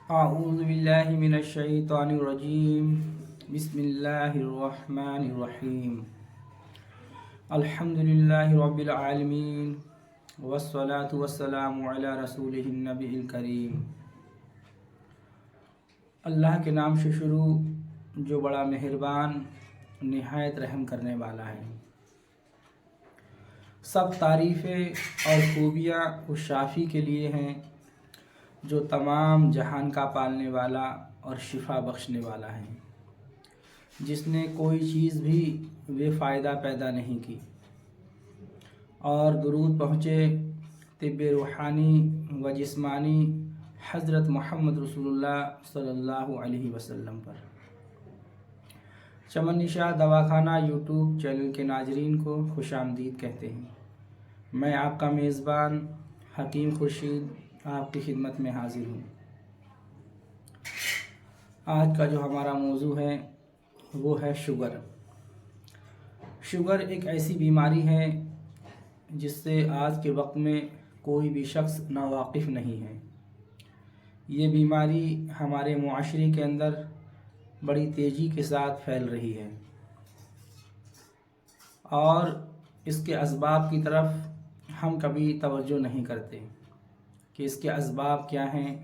اعوذ باللہ من الشیطان الرجیم بسم اللہ الرحمن الرحیم الحمد للہ رب العالمین والصلاة والسلام علی رسولہ النبی الکریم۔ اللہ کے نام سے شروع جو بڑا مہربان نہایت رحم کرنے والا ہے۔ سب تعریفیں اور خوبیاں اس شافی کے لیے ہیں جو تمام جہان کا پالنے والا اور شفا بخشنے والا ہے، جس نے کوئی چیز بھی بے فائدہ پیدا نہیں کی، اور درود پہنچے طب روحانی و جسمانی حضرت محمد رسول اللہ صلی اللہ علیہ وسلم پر۔ چمن نشاہ دواخانہ یوٹیوب چینل کے ناظرین کو خوش آمدید کہتے ہیں۔ میں آپ کا میزبان حکیم خورشید آپ کی خدمت میں حاضر ہوں۔ آج کا جو ہمارا موضوع ہے وہ ہے شوگر۔ شوگر ایک ایسی بیماری ہے جس سے آج کے وقت میں کوئی بھی شخص ناواقف نہیں ہے۔ یہ بیماری ہمارے معاشرے کے اندر بڑی تیزی کے ساتھ پھیل رہی ہے، اور اس کے اسباب کی طرف ہم کبھی توجہ نہیں کرتے کہ اس کے اسباب کیا ہیں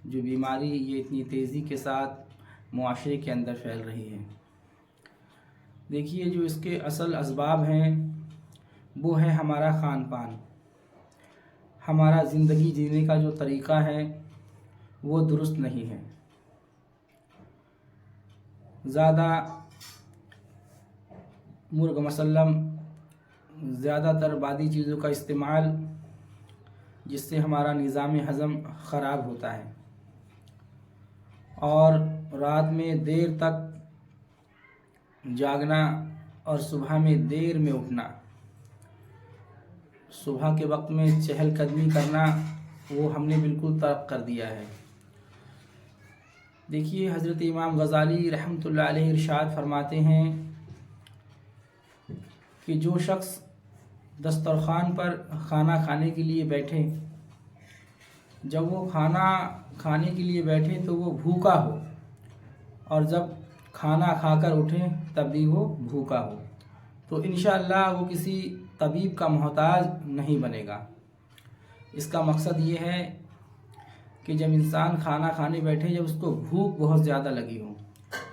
جو بیماری یہ اتنی تیزی کے ساتھ معاشرے کے اندر پھیل رہی ہے۔ دیکھیے، جو اس کے اصل اسباب ہیں وہ ہے ہمارا خان پان۔ ہمارا زندگی جینے کا جو طریقہ ہے وہ درست نہیں ہے۔ زیادہ مرغ مسلم، زیادہ تر بادی چیزوں کا استعمال، جس سے ہمارا نظام ہضم خراب ہوتا ہے، اور رات میں دیر تک جاگنا اور صبح میں دیر میں اٹھنا، صبح کے وقت میں چہل قدمی کرنا، وہ ہم نے بالکل ترک کر دیا ہے۔ دیکھیے، حضرت امام غزالی رحمۃ اللہ علیہ ارشاد فرماتے ہیں کہ جو شخص دسترخوان پر کھانا کھانے کے لیے بیٹھے، جب وہ کھانا کھانے کے لیے بیٹھے تو وہ بھوکا ہو، اور جب کھانا کھا کر اٹھے تب بھی وہ بھوکا ہو، تو انشاءاللہ وہ کسی طبیب کا محتاج نہیں بنے گا۔ اس کا مقصد یہ ہے کہ جب انسان کھانا کھانے بیٹھے، جب اس کو بھوک بہت زیادہ لگی ہو،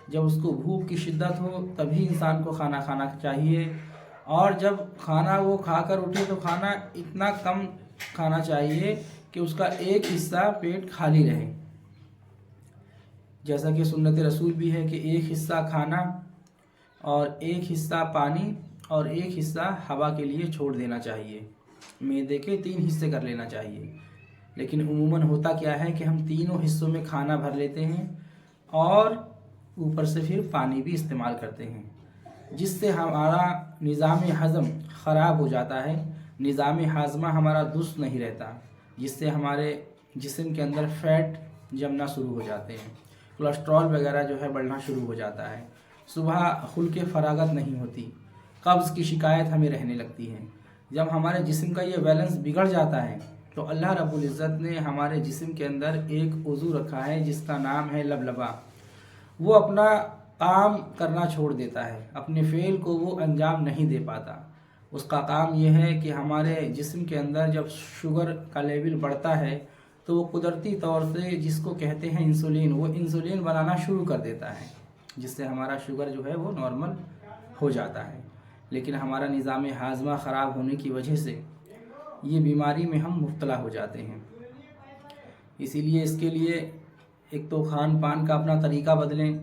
جب اس کو بھوک کی شدت ہو، تبھی انسان کو کھانا کھانا چاہیے، اور جب کھانا وہ کھا کر اٹھے تو کھانا اتنا کم کھانا چاہیے کہ اس کا ایک حصہ پیٹ خالی رہے، جیسا کہ سنت رسول بھی ہے کہ ایک حصہ کھانا اور ایک حصہ پانی اور ایک حصہ ہوا کے لیے چھوڑ دینا چاہیے۔ معدے کے 3 حصے کر لینا چاہیے، لیکن عموماً ہوتا کیا ہے کہ ہم تینوں حصوں میں کھانا بھر لیتے ہیں اور اوپر سے پھر پانی بھی استعمال کرتے ہیں، جس سے ہمارا نظام ہضم خراب ہو جاتا ہے، نظام ہاضمہ ہمارا درست نہیں رہتا، جس سے ہمارے جسم کے اندر فیٹ جمنا شروع ہو جاتے ہیں، کولیسٹرول وغیرہ جو ہے بڑھنا شروع ہو جاتا ہے، صبح خلق فراغت نہیں ہوتی، قبض کی شکایت ہمیں رہنے لگتی ہے۔ جب ہمارے جسم کا یہ بیلنس بگڑ جاتا ہے تو اللہ رب العزت نے ہمارے جسم کے اندر ایک عضو رکھا ہے جس کا نام ہے لبلبا۔ وہ اپنا کام کرنا چھوڑ دیتا ہے، اپنے فعل کو وہ انجام نہیں دے پاتا۔ اس کا کام یہ ہے کہ ہمارے جسم کے اندر جب شوگر کا لیول بڑھتا ہے تو وہ قدرتی طور سے، جس کو کہتے ہیں انسولین، وہ انسولین بنانا شروع کر دیتا ہے، جس سے ہمارا شوگر جو ہے وہ نارمل ہو جاتا ہے۔ لیکن ہمارا نظام ہاضمہ خراب ہونے کی وجہ سے یہ بیماری میں ہم مبتلا ہو جاتے ہیں۔ اسی لیے اس کے لیے ایک تو کھان پان کا اپنا طریقہ بدلیں،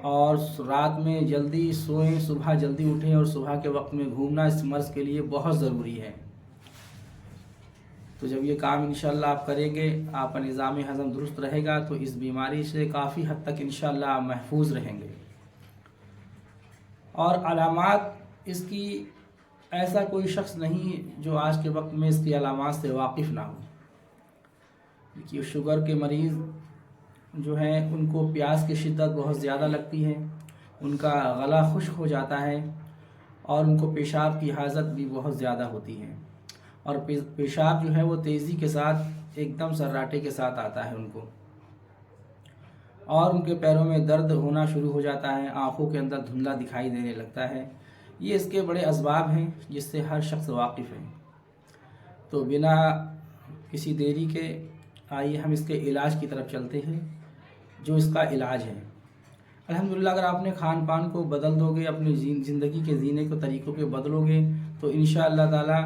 اور رات میں جلدی سوئیں، صبح جلدی اٹھیں، اور صبح کے وقت میں گھومنا اس مرض کے لیے بہت ضروری ہے۔ تو جب یہ کام انشاءاللہ آپ کریں گے، آپ کا نظام ہضم درست رہے گا، تو اس بیماری سے کافی حد تک انشاءاللہ آپ محفوظ رہیں گے۔ اور علامات اس کی، ایسا کوئی شخص نہیں جو آج کے وقت میں اس کی علامات سے واقف نہ ہو۔ دیکھیے، شوگر کے مریض جو ہیں ان کو پیاس کی شدت بہت زیادہ لگتی ہے، ان کا گلا خشک ہو جاتا ہے، اور ان کو پیشاب کی حاجت بھی بہت زیادہ ہوتی ہے، اور پیشاب جو ہے وہ تیزی کے ساتھ ایک دم سراٹے کے ساتھ آتا ہے ان کو۔ اور ان کے پیروں میں درد ہونا شروع ہو جاتا ہے، آنکھوں کے اندر دھندلا دکھائی دینے لگتا ہے۔ یہ اس کے بڑے اسباب ہیں جس سے ہر شخص واقف ہے۔ تو بنا کسی دیری کے آئیے ہم اس کے علاج کی طرف چلتے ہیں، جو اس کا علاج ہے۔ الحمدللہ اگر آپ نے کھان پان کو بدل دو گے، اپنی زندگی کے جینے کے طریقوں کے بدلو گے، تو انشاءاللہ تعالی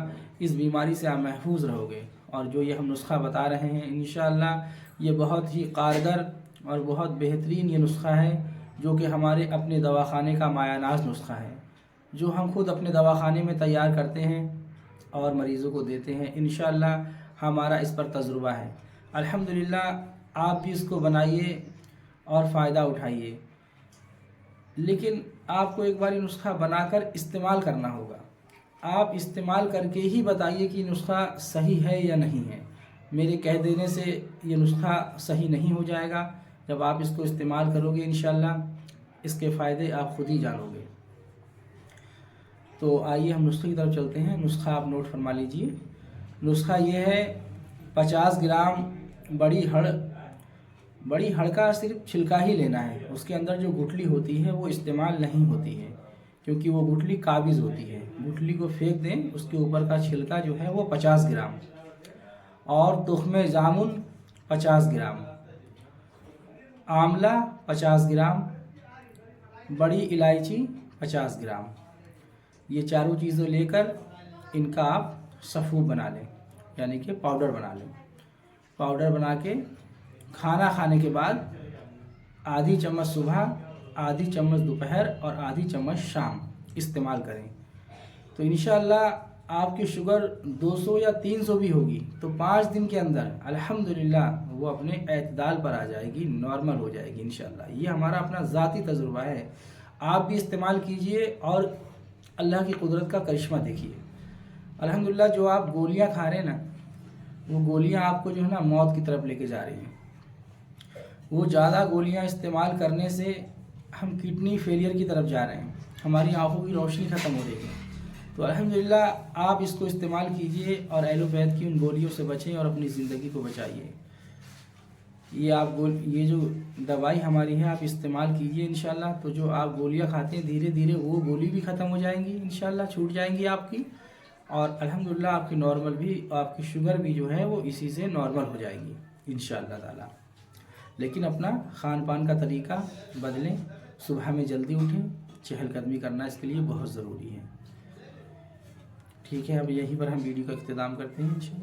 اس بیماری سے آپ محفوظ رہو گے۔ اور جو یہ ہم نسخہ بتا رہے ہیں انشاءاللہ یہ بہت ہی کارگر اور بہت بہترین یہ نسخہ ہے، جو کہ ہمارے اپنے دواخانے کا مایہ ناز نسخہ ہے، جو ہم خود اپنے دواخانے میں تیار کرتے ہیں اور مریضوں کو دیتے ہیں۔ انشاءاللہ ہمارا اس پر تجربہ ہے۔ الحمدللہ آپ بھی اس کو بنائیے اور فائدہ اٹھائیے، لیکن آپ کو ایک بار یہ نسخہ بنا کر استعمال کرنا ہوگا۔ آپ استعمال کر کے ہی بتائیے کہ نسخہ صحیح ہے یا نہیں ہے۔ میرے کہہ دینے سے یہ نسخہ صحیح نہیں ہو جائے گا۔ جب آپ اس کو استعمال کرو گے انشاءاللہ اس کے فائدے آپ خود ہی جانو گے۔ تو آئیے ہم نسخے کی طرف چلتے ہیں۔ نسخہ آپ نوٹ فرما لیجئے۔ نسخہ یہ ہے 50 گرام بڑی ہڑ کا صرف چھلکا ہی لینا ہے، اس کے اندر جو گٹھلی ہوتی ہے وہ استعمال نہیں ہوتی ہے، کیونکہ وہ گٹھلی قابض ہوتی ہے۔ گٹھلی کو پھینک دیں، اس کے اوپر کا چھلکا جو ہے وہ 50 گرام، اور تخم جامن 50 گرام، آملہ 50 گرام، بڑی الائچی 50 گرام، یہ چاروں چیزیں لے کر ان کا آپ سفوف بنا لیں، یعنی کہ پاؤڈر بنا لیں۔ پاؤڈر بنا کے کھانا کھانے کے بعد آدھی چمچ صبح، آدھی چمچ دوپہر اور آدھی چمچ شام استعمال کریں۔ تو انشاءاللہ آپ کی شوگر 200 یا 300 بھی ہوگی تو 5 دن کے اندر الحمدللہ وہ اپنے اعتدال پر آ جائے گی، نارمل ہو جائے گی انشاءاللہ۔ یہ ہمارا اپنا ذاتی تجربہ ہے، آپ بھی استعمال کیجئے اور اللہ کی قدرت کا کرشمہ دیکھیے۔ الحمدللہ جو آپ گولیاں کھا رہے ہیں نا، وہ گولیاں آپ کو جو ہے نا موت کی طرف لے کے جا رہی ہیں۔ وہ زیادہ گولیاں استعمال کرنے سے ہم کڈنی فیلئر کی طرف جا رہے ہیں، ہماری آنکھوں کی روشنی ختم ہو رہی ہے۔ تو الحمدللہ آپ اس کو استعمال کیجئے اور ایلوپیتھ کی ان گولیوں سے بچیں اور اپنی زندگی کو بچائیے۔ یہ جو دوائی ہماری ہے آپ استعمال کیجئے انشاءاللہ، تو جو آپ گولیاں کھاتے ہیں دھیرے دھیرے وہ گولی بھی ختم ہو جائیں گی انشاءاللہ، چھوٹ جائیں گی آپ کی، اور الحمدللہ آپ کی نارمل بھی، آپ کی شوگر بھی جو ہے وہ اسی سے نارمل ہو جائے گی انشاءاللہ تعالی۔ لیکن اپنا کھان پان کا طریقہ بدلیں، صبح میں جلدی اٹھیں، چہل قدمی کرنا اس کے لیے بہت ضروری ہے۔ ٹھیک ہے، اب یہیں پر ہم ویڈیو کا اختتام کرتے ہیں انشاءاللہ۔